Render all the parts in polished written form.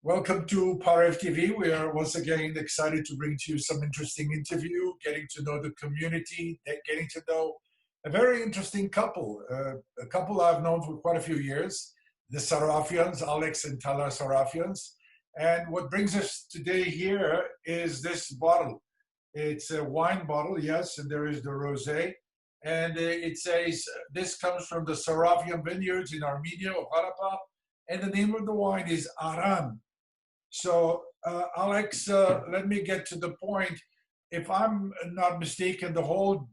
Welcome to PowerF TV. We are once again excited to bring to you some interesting interview, getting to know the community, getting to know a very interesting couple, a couple I've known for quite a few years, the Sarafians, Alex and Talar Sarafians. And what brings us today here is this bottle. It's a wine bottle, yes, and there is the rosé. And it says, this comes from the Sarafian Vineyards in Armenia, or Karabakh, and the name of the wine is Aran. So, Alex, let me get to the point. If I'm not mistaken, the whole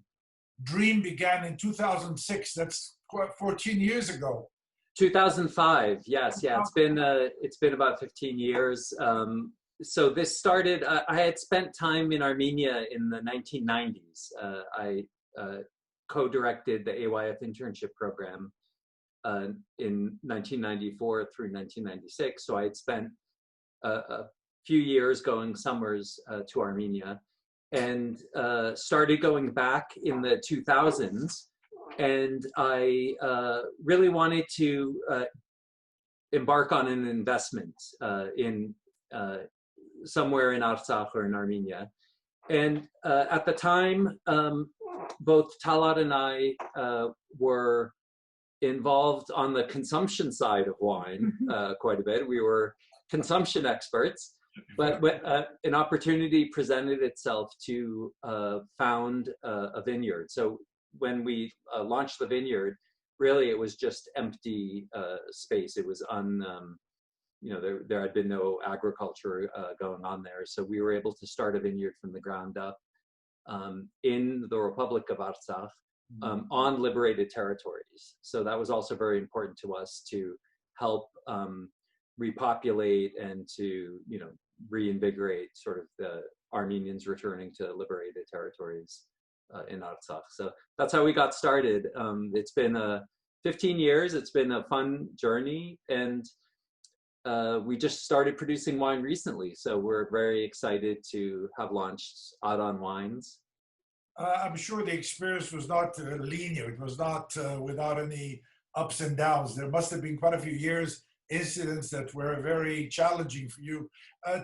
dream began in 2006. That's 14 years ago. 2005. Yes, yeah. It's been about 15 years. So this started. I had spent time in Armenia in the 1990s. I co-directed the AYF internship program in 1994 through 1996. So I had spent a few years going summers to Armenia, and started going back in the 2000s. And I really wanted to embark on an investment in somewhere in Artsakh or in Armenia. And at the time, both Talat and I were involved on the consumption side of wine quite a bit. We were consumption experts, but an opportunity presented itself to found a vineyard. So when we launched the vineyard, really it was just empty space. It was there had been no agriculture going on there. So we were able to start a vineyard from the ground up in the Republic of Artsakh on liberated territories. So that was also very important to us to help repopulate and to reinvigorate sort of the Armenians returning to liberated territories in Artsakh. So that's how we got started. It's been 15 years. It's been a fun journey, and we just started producing wine recently. So we're very excited to have launched Aran Wines. I'm sure the experience was not linear. It was not without any ups and downs. There must have been quite a few incidents that were very challenging for you.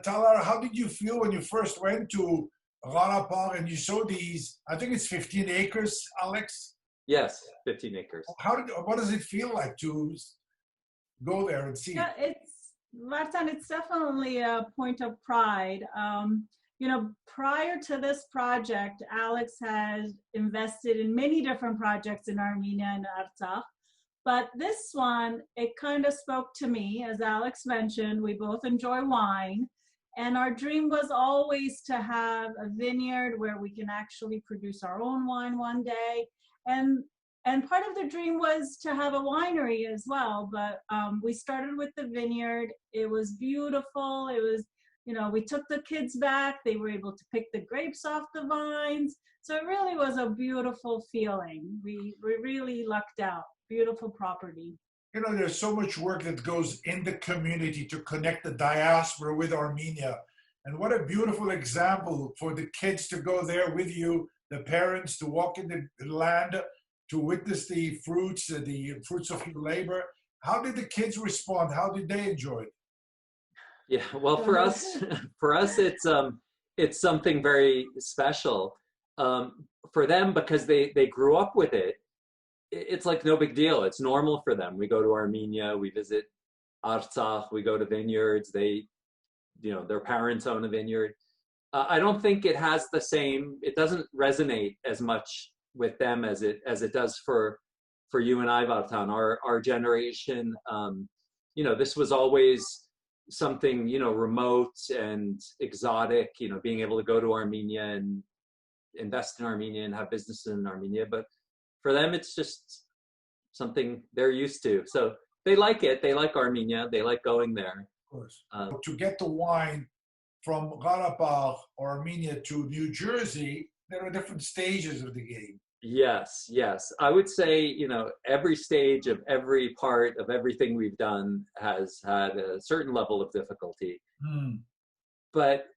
Talar, how did you feel when you first went to Karabakh and you saw these, I think it's 15 acres, Alex? Yes, 15 acres. What does it feel like to go there and see? Yeah, Vartan, it's definitely a point of pride. Prior to this project, Alex has invested in many different projects in Armenia and Artsakh. But this one, it kind of spoke to me. As Alex mentioned, we both enjoy wine. And our dream was always to have a vineyard where we can actually produce our own wine one day. And part of the dream was to have a winery as well. But we started with the vineyard. It was beautiful. It was, we took the kids back. They were able to pick the grapes off the vines. So it really was a beautiful feeling. We really lucked out. Beautiful property. There's so much work that goes in the community to connect the diaspora with Armenia. And what a beautiful example for the kids to go there with you, the parents to walk in the land, to witness the fruits of your labor. How did the kids respond? How did they enjoy it? Yeah, well, for us, it's something very special. For them, because they grew up with it, it's like no big deal. It's normal for them. We go to Armenia, we visit Artsakh, we go to vineyards. Their parents own a vineyard. I don't think it has the same. It doesn't resonate as much with them as it does for you and I, Vartan. Our generation. This was always something remote and exotic. Being able to go to Armenia and invest in Armenia and have businesses in Armenia, but for them, it's just something they're used to. So they like it. They like Armenia. They like going there. Of course. To get the wine from Karabakh or Armenia to New Jersey, there are different stages of the game. Yes. I would say, every stage of every part of everything we've done has had a certain level of difficulty. But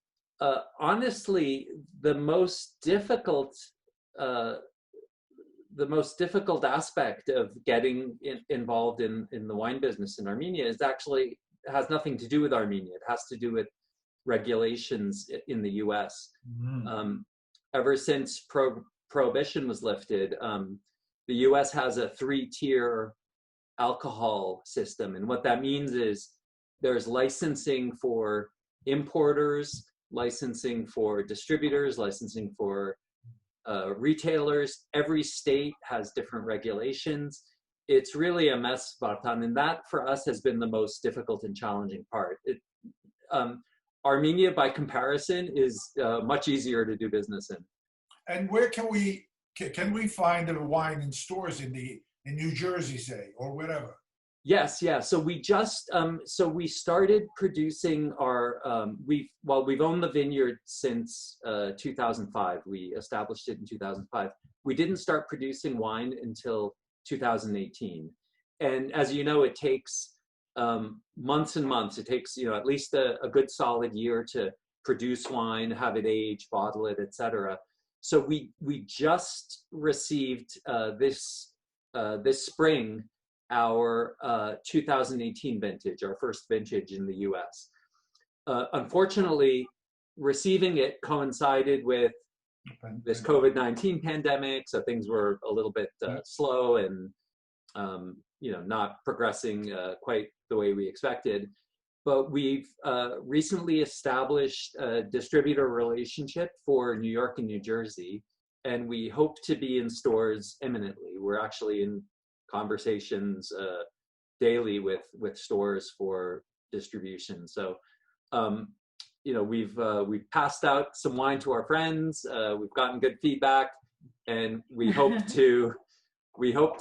honestly, the most difficult aspect of getting involved in the wine business in Armenia is actually has nothing to do with Armenia. It has to do with regulations in the U.S. Ever since prohibition was lifted, the U.S. has a 3-tier alcohol system, and what that means is there's licensing for importers, licensing for distributors, licensing for retailers. Every state has different regulations. It's really a mess, Vartan, and that for us has been the most difficult and challenging part. Armenia, by comparison, is much easier to do business in. And where can we find the wine in stores in New Jersey, say, or wherever? Yes, yeah. So we just we started producing our we've owned the vineyard since 2005. We established it in 2005. We didn't start producing wine until 2018, and as you know, it takes months and months. It takes at least a good solid year to produce wine, have it age, bottle it, etc. So we just received this spring our 2018 vintage, our first vintage in the U.S. Unfortunately, receiving it coincided with this COVID-19 pandemic, so things were a little bit slow and not progressing quite the way we expected. But we've recently established a distributor relationship for New York and New Jersey, and we hope to be in stores imminently. We're actually in conversations daily with stores for distribution. So, we've passed out some wine to our friends. We've gotten good feedback, and we hope to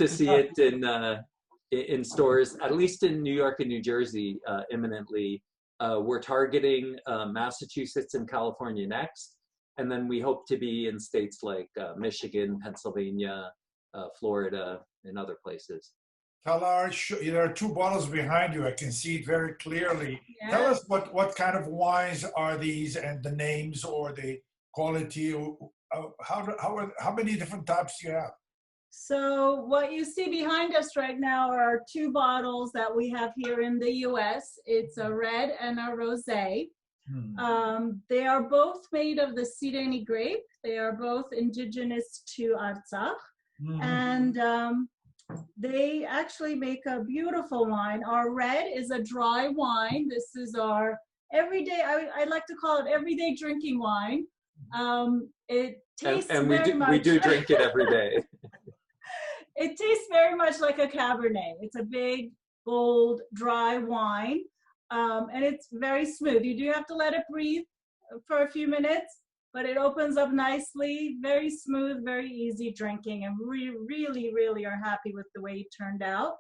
see it in stores, at least in New York and New Jersey, imminently. We're targeting Massachusetts and California next, and then we hope to be in states like Michigan, Pennsylvania, Florida, and other places. Talar, there are 2 bottles behind you. I can see it very clearly. Yeah. Tell us what kind of wines are these, and the names or the quality. How many different types do you have? So what you see behind us right now are 2 bottles that we have here in the U.S. It's a red and a rosé. They are both made of the Sireni grape. They are both indigenous to Artsakh. And they actually make a beautiful wine. Our red is a dry wine. This is our everyday, I like to call it everyday drinking wine. It tastes and we do drink it every day. It tastes very much like a Cabernet. It's a big, bold, dry wine, and it's very smooth. You do have to let it breathe for a few minutes, but it opens up nicely, very smooth, very easy drinking, and we really, really are happy with the way it turned out.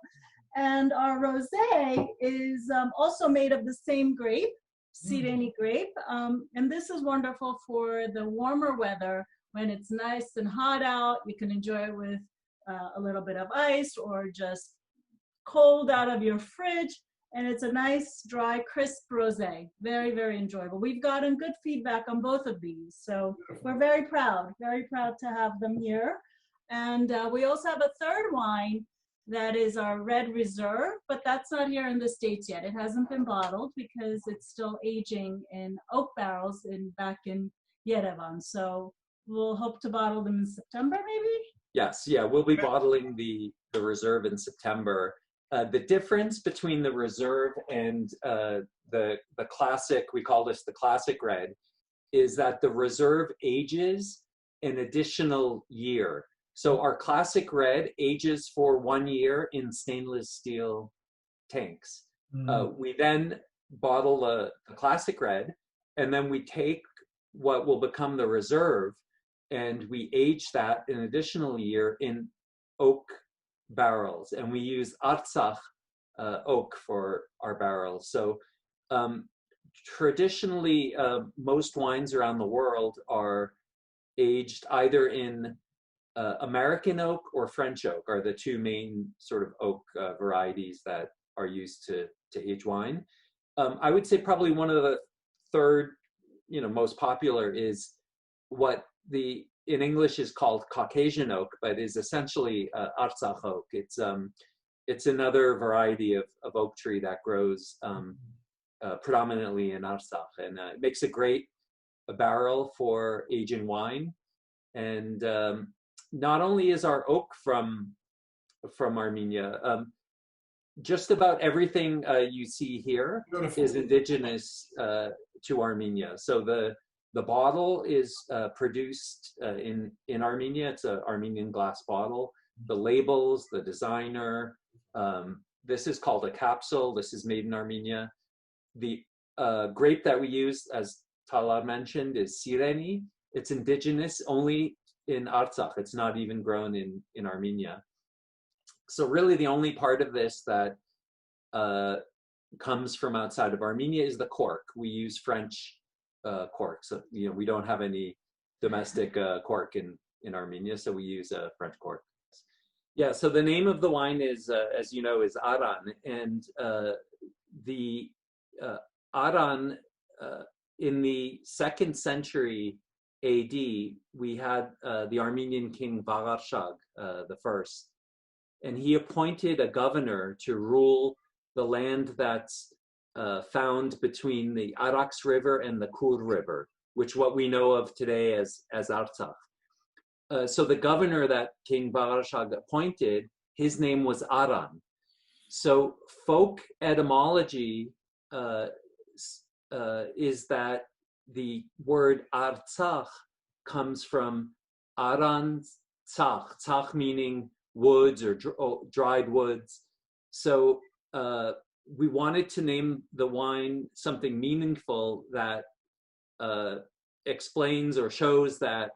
And our rosé is also made of the same grape, Sireni grape, and this is wonderful for the warmer weather when it's nice and hot out. You can enjoy it with a little bit of ice or just cold out of your fridge. And it's a nice, dry, crisp rosé. Very, very enjoyable. We've gotten good feedback on both of these. So we're very proud to have them here. And we also have a third wine that is our Red Reserve, but that's not here in the States yet. It hasn't been bottled because it's still aging in oak barrels back in Yerevan. So we'll hope to bottle them in September, maybe? Yes, yeah, we'll be bottling the Reserve in September. The difference between the Reserve and the classic, we call this the classic red, is that the Reserve ages an additional year. So our classic red ages for 1 year in stainless steel tanks. We then bottle the classic red, and then we take what will become the Reserve, and we age that an additional year in oak barrels, and we use Artsakh oak for our barrels. So traditionally, most wines around the world are aged either in American oak or French oak are the 2 main sort of oak varieties that are used to age wine. I would say probably one of the third, most popular is what in English is called Caucasian oak, but is essentially Artsakh oak. it's another variety of oak tree that grows predominantly in Artsakh, and it makes a great barrel for aging wine. And not only is our oak from Armenia, just about everything you see here Beautiful. is indigenous to Armenia. So the bottle is produced in Armenia. It's an Armenian glass bottle. The labels, the designer. This is called a capsule. This is made in Armenia. The grape that we use, as Talar mentioned, is Sireni. It's indigenous only in Artsakh. It's not even grown in Armenia. So really the only part of this that comes from outside of Armenia is the cork. We use French cork. So, we don't have any domestic cork in Armenia, so we use French cork. Yeah, so the name of the wine is, as you know, is Aran. And the Aran, in the 2nd century AD, we had the Armenian king Bagharshag the first, and he appointed a governor to rule the land that's found between the Arax River and the Kur River, which what we know of today as Artsakh. So the governor that King Bagharshag appointed, his name was Aran. So folk etymology is that the word Artsakh comes from Aran Tsakh, Tsakh meaning woods or dried woods. So we wanted to name the wine something meaningful that explains or shows that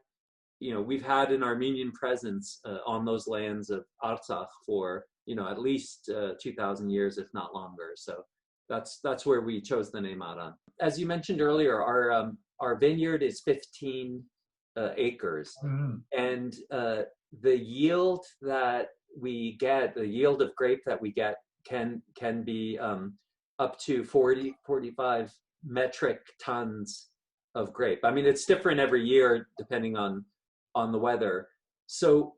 we've had an Armenian presence on those lands of Artsakh for at least 2,000 years, if not longer. So that's where we chose the name Aran. As you mentioned earlier, our vineyard is 15 acres, and the yield that we get, the yield of grape that we get, can be up to 45 metric tons of grape. I mean, it's different every year depending on the weather. So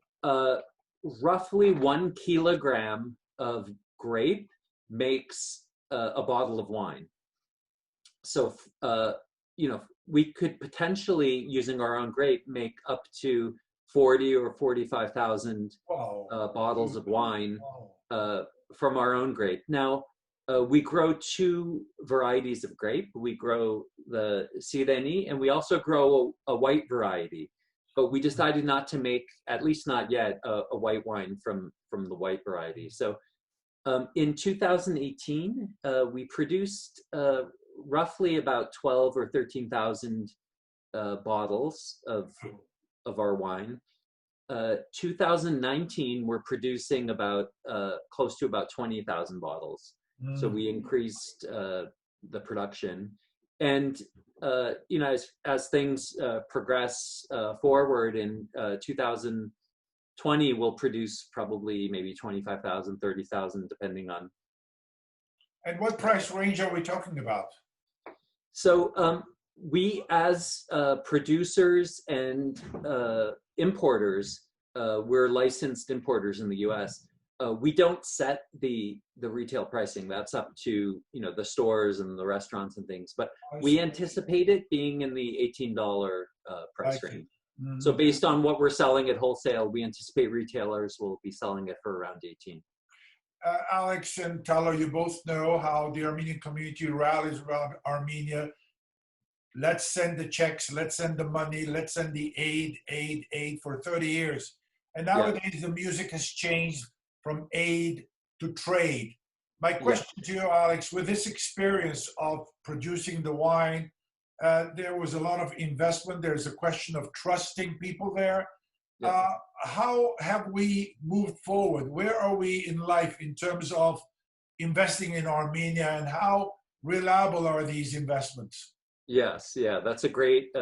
roughly 1 kilogram of grape makes a bottle of wine. So we could potentially, using our own grape, make up to 40 or 45,000 bottles of wine from our own grape. Now, we grow 2 varieties of grape. We grow the Sireni, and we also grow a white variety. But we decided not to make, at least not yet, a white wine from the white variety. So in 2018, we produced roughly about 12 or 13,000 bottles of our wine. 2019, we're producing about close to about 20,000 bottles. So we increased the production. And as things progress forward in 2020, we'll produce probably maybe 25,000, 30,000, depending on. And what price range are we talking about? So we, as producers and importers, we're licensed importers in the U.S. We don't set the retail pricing. That's up to the stores and the restaurants and things. But we anticipate it being in the $18 price range. So based on what we're selling at wholesale, we anticipate retailers will be selling it for around 18. Alex and Talar, you both know how the Armenian community rallies around Armenia. Let's send the checks, let's send the money, let's send the aid for 30 years. And nowadays the music has changed from aid to trade. My question to you, Alex, with this experience of producing the wine, there was a lot of investment. There's a question of trusting people there. How have we moved forward? Where are we in life in terms of investing in Armenia, and how reliable are these investments? Yes, that's a great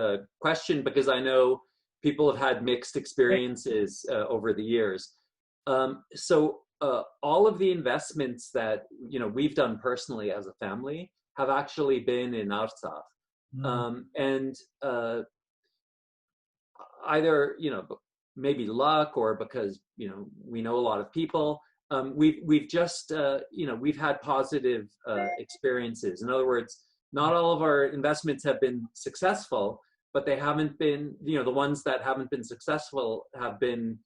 question, because I know people have had mixed experiences over the years. So all of the investments that we've done personally as a family have actually been in Artsakh, and either maybe luck, or because we know a lot of people. we've just we've had positive experiences. In other words, not all of our investments have been successful, but they haven't been, the ones that haven't been successful have been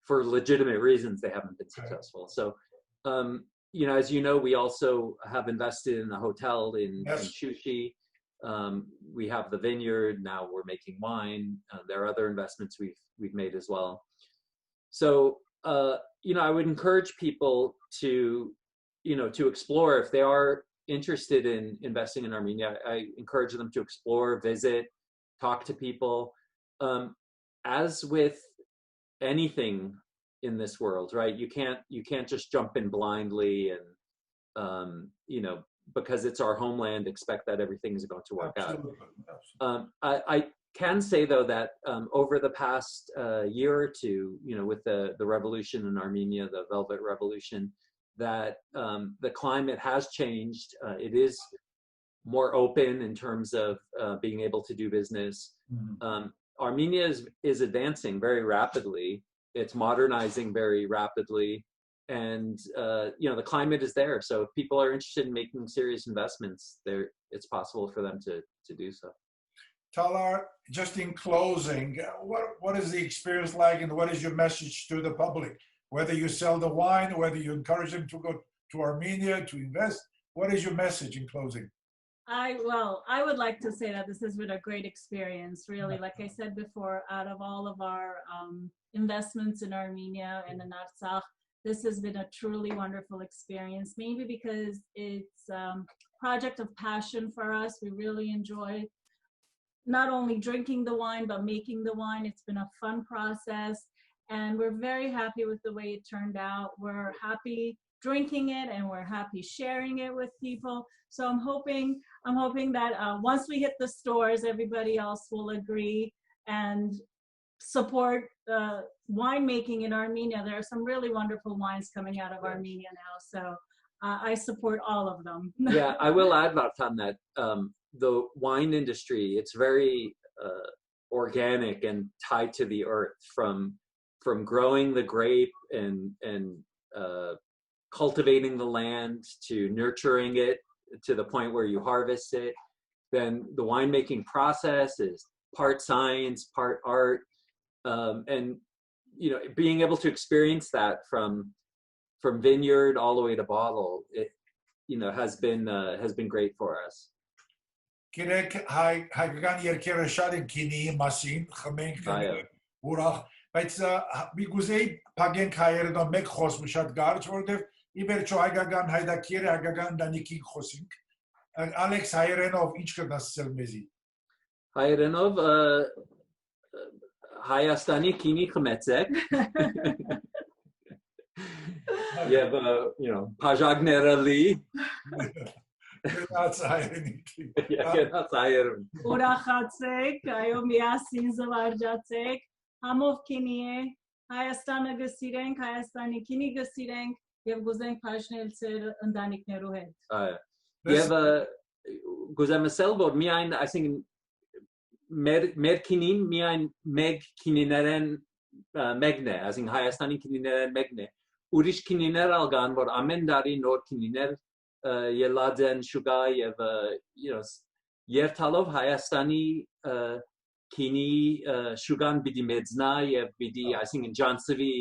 for legitimate reasons. They haven't been successful. So, as you know, we also have invested in a hotel in Shushi. We have the vineyard. Now we're making wine. There are other investments we've made as well. So, I would encourage people to explore if they are interested in investing in Armenia. I encourage them to explore, visit, talk to people. As with anything in this world, right? You can't just jump in blindly and because it's our homeland, expect that everything is going to work Absolutely. out. I can say though that over the past year or two, with the revolution in Armenia, the Velvet Revolution, that the climate has changed. It is more open in terms of being able to do business. Mm-hmm. Armenia is advancing very rapidly. It's modernizing very rapidly. And, the climate is there. So if people are interested in making serious investments, it's possible for them to do so. Talar, just in closing, what is the experience like and what is your message to the public? Whether you sell the wine, whether you encourage them to go to Armenia to invest, what is your message in closing? I would like to say that this has been a great experience, really. Like I said before, out of all of our investments in Armenia and in Artsakh, this has been a truly wonderful experience, maybe because it's a project of passion for us. We really enjoy not only drinking the wine, but making the wine. It's been a fun process, and we're very happy with the way it turned out. We're happy drinking it, and we're happy sharing it with people. So I'm hoping that once we hit the stores, everybody else will agree and support winemaking in Armenia. There are some really wonderful wines coming out of Armenia now, so I support all of them. Yeah, I will add, Vartan, that the wine industry, it's very organic and tied to the earth, from growing the grape and cultivating the land to nurturing it to the point where you harvest it. Then the winemaking process is part science, part art, and being able to experience that from vineyard all the way to bottle, it has been great for us. Գիտեք, հայկական երկերը շատ են քինիի մասին, խմենք ուրախ, բայց մի գուզեի փագենք հայերենով մեկ խոսում շատ կարճ, որովհետև ի վերջո հայկական հայդակիրը հայկական դանիքի խոսենք։ Ալեքս հայերենով ինչ կգնաս ասել մեզի։ Հայերենով Հայաստանի քինի խմեցեք։ Եվ բաժակները լի։ Գնաց հայերենի։ Գնաց հայերեն։ Ուրախացեք, այո, միասին զվարճացեք, համով քինի է, Հայաստանը գսիրենք, Հայաստանի քինի գսիրենք եւ գուզենք բաժնել ծեր ընտանիքներու հետ։ Այո։ Եվ գուզեմ ասել, որ միայն, այսինքն մեր քինին միայն մեկ քինիներեն մեկն է, այսինքն Հայաստանի քինիներեն մեկն է։ Ուրիշ քինիներ ալ կան, որ ամեն տարի նոր քինիներ ելած են շուկա եւ երթալով Հայաստանի քինի շուկան պիտի մեծնա եւ պիտի, այսինքն ջանցվի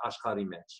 աշխարհի մեջ։